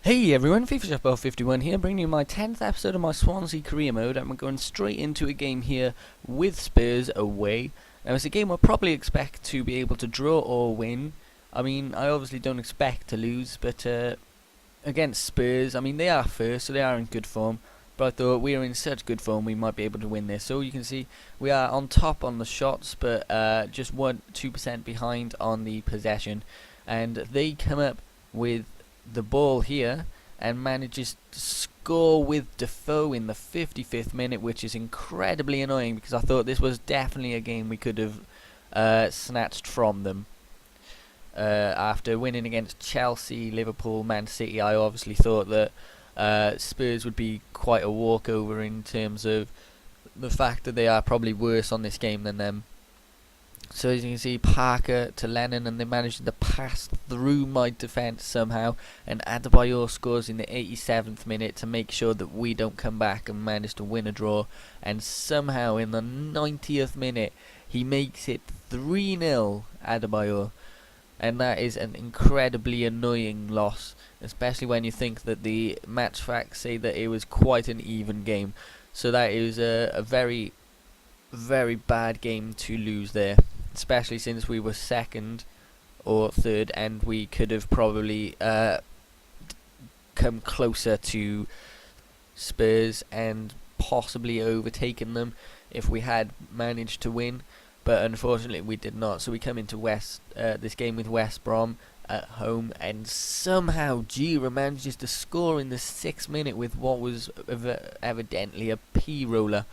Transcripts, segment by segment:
Hey everyone, TheShuffleBuffle51 here, bringing you my 10th episode of my Swansea Career Mode, and we're going straight into a game here with Spurs away. Now it's a game we'll probably expect to be able to draw or win. I mean, I obviously don't expect to lose, but against Spurs, I mean they are first, so they are in good form. But I thought we are in such good form we might be able to win this. So you can see we are on top on the shots, but just 2% behind on the possession. And they come up with the ball here and manages to score with Defoe in the 55th minute, which is incredibly annoying because I thought this was definitely a game we could have snatched from them. After winning against Chelsea, Liverpool, Man City, I obviously thought that Spurs would be quite a walkover in terms of the fact that they are probably worse on this game than them. So as you can see, Parker to Lennon, and they managed to pass through my defence somehow, and Adebayor scores in the 87th minute to make sure that we don't come back and manage to win a draw. And somehow in the 90th minute he makes it 3-0, Adebayor, and that is an incredibly annoying loss, especially when you think that the match facts say that it was quite an even game. So that is a very, very bad game to lose there, especially since we were second or third and we could have probably come closer to Spurs and possibly overtaken them if we had managed to win, but unfortunately we did not. So we come into this game with West Brom at home, and somehow Gira manages to score in the 6th minute with what was evidently a P-roller.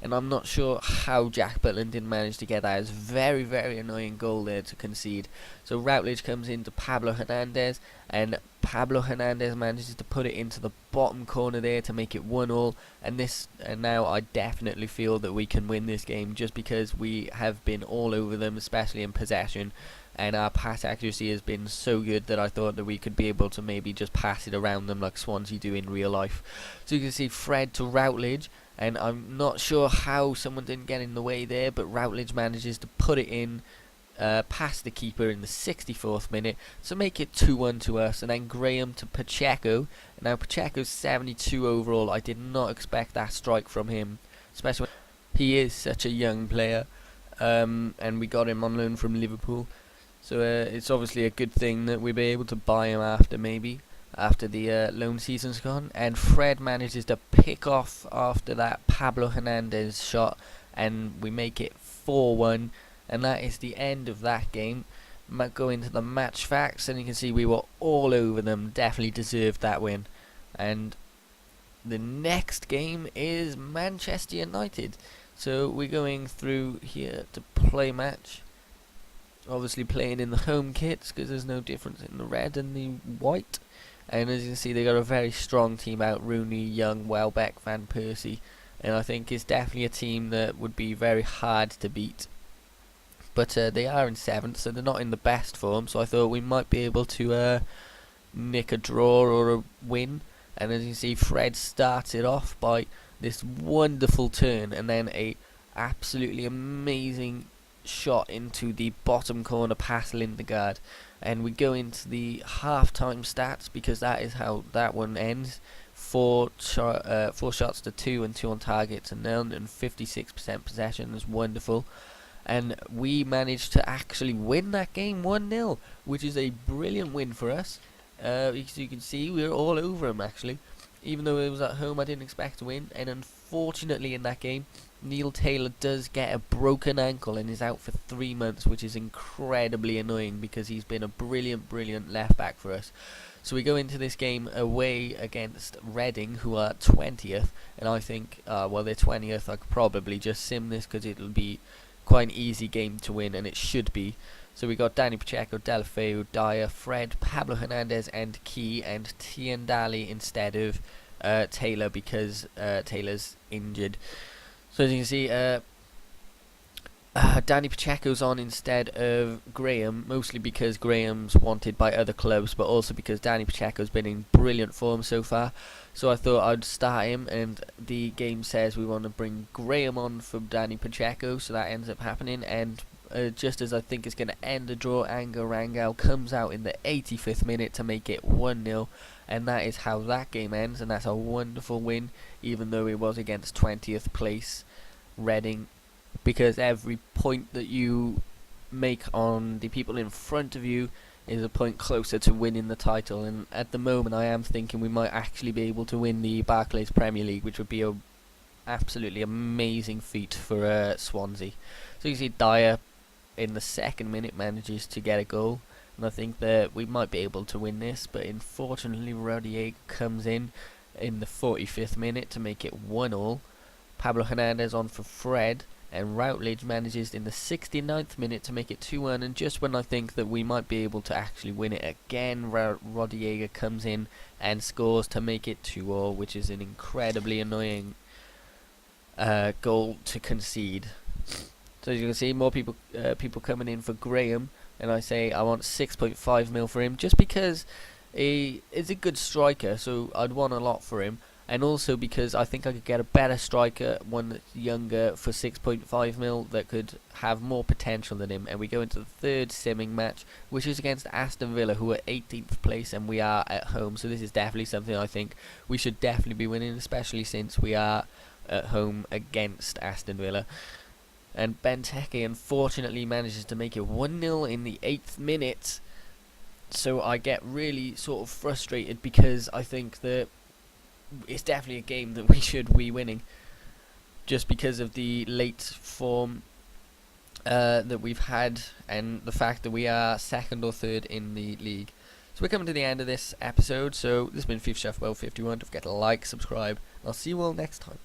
And I'm not sure how Jack Butland didn't manage to get that. It's a very, very annoying goal there to concede. So Routledge comes into Pablo Hernandez, and Pablo Hernandez manages to put it into the bottom corner there to make it 1-1. And now I definitely feel that we can win this game just because we have been all over them, especially in possession. And our pass accuracy has been so good that I thought that we could be able to maybe just pass it around them like Swansea do in real life. So you can see Fred to Routledge, and I'm not sure how someone didn't get in the way there, but Routledge manages to put it in past the keeper in the 64th minute to make it 2-1 to us. And then Graham to Pacheco. Now Pacheco's 72 overall. I did not expect that strike from him, especially when he is such a young player, and we got him on loan from Liverpool. So it's obviously a good thing that we'll be able to buy him after the loan season's gone. And Fred manages to pick off after that Pablo Hernandez shot, and we make it 4-1, and that is the end of that game. Might go into the match facts, and you can see we were all over them, definitely deserved that win. And the next game is Manchester United. So we're going through here to play match. Obviously playing in the home kits because there's no difference in the red and the white. And as you can see, they got a very strong team out: Rooney, Young, Welbeck, Van Persie, and I think it's definitely a team that would be very hard to beat. But they are in 7th, so they're not in the best form, so I thought we might be able to nick a draw or a win. And as you can see, Fred starts it off by this wonderful turn and then a absolutely amazing shot into the bottom corner past Lindegaard. And we go into the half-time stats because that is how that one ends. 4 shots to 2 and 2 on target to none, and 56% possession is wonderful. And we managed to actually win that game 1-0, which is a brilliant win for us. As you can see, we were all over him actually. Even though it was at home, I didn't expect to win. And unfortunately in that game, Neil Taylor does get a broken ankle and is out for 3 months, which is incredibly annoying because he's been a brilliant left back for us. So we go into this game away against Reading, who are 20th, and I think, well, they're 20th, I could probably just sim this because it'll be quite an easy game to win, and it should be. So we got Danny Pacheco, Delafeu, Dyer, Fred, Pablo Hernandez and Key, and Tiendali instead of Taylor because Taylor's injured. So as you can see, Danny Pacheco's on instead of Graham, mostly because Graham's wanted by other clubs, but also because Danny Pacheco's been in brilliant form so far. So I thought I'd start him, and the game says we want to bring Graham on for Danny Pacheco, so that ends up happening. And just as I think it's going to end the draw, Anger Rangel comes out in the 85th minute to make it 1-0, and that is how that game ends, and that's a wonderful win, even though it was against 20th place Reading, because every point that you make on the people in front of you is a point closer to winning the title. And at the moment I am thinking we might actually be able to win the Barclays Premier League, which would be a absolutely amazing feat for Swansea. So you see Dyer in the 2nd minute manages to get a goal, and I think that we might be able to win this, but unfortunately Rodriguez comes in the 45th minute to make it 1-1. Pablo Hernandez on for Fred, and Routledge manages in the 69th minute to make it 2-1, and just when I think that we might be able to actually win it again, Rodriguez comes in and scores to make it 2-2, which is an incredibly annoying goal to concede. So as you can see, more people coming in for Graham, and I say I want 6.5 mil for him, just because he is a good striker, so I'd want a lot for him. And also because I think I could get a better striker, one that's younger, for 6.5 mil that could have more potential than him. And we go into the 3rd simming match, which is against Aston Villa, who are 18th place, and we are at home. So this is definitely something I think we should definitely be winning, especially since we are at home against Aston Villa. And Benteke unfortunately manages to make it 1-0 in the 8th minute. So I get really sort of frustrated, because I think that it's definitely a game that we should be winning, just because of the late form that we've had, and the fact that we are 2nd or 3rd in the league. So we're coming to the end of this episode. So this has been FIFA Shuffle 51. Don't forget to like, subscribe, and I'll see you all next time.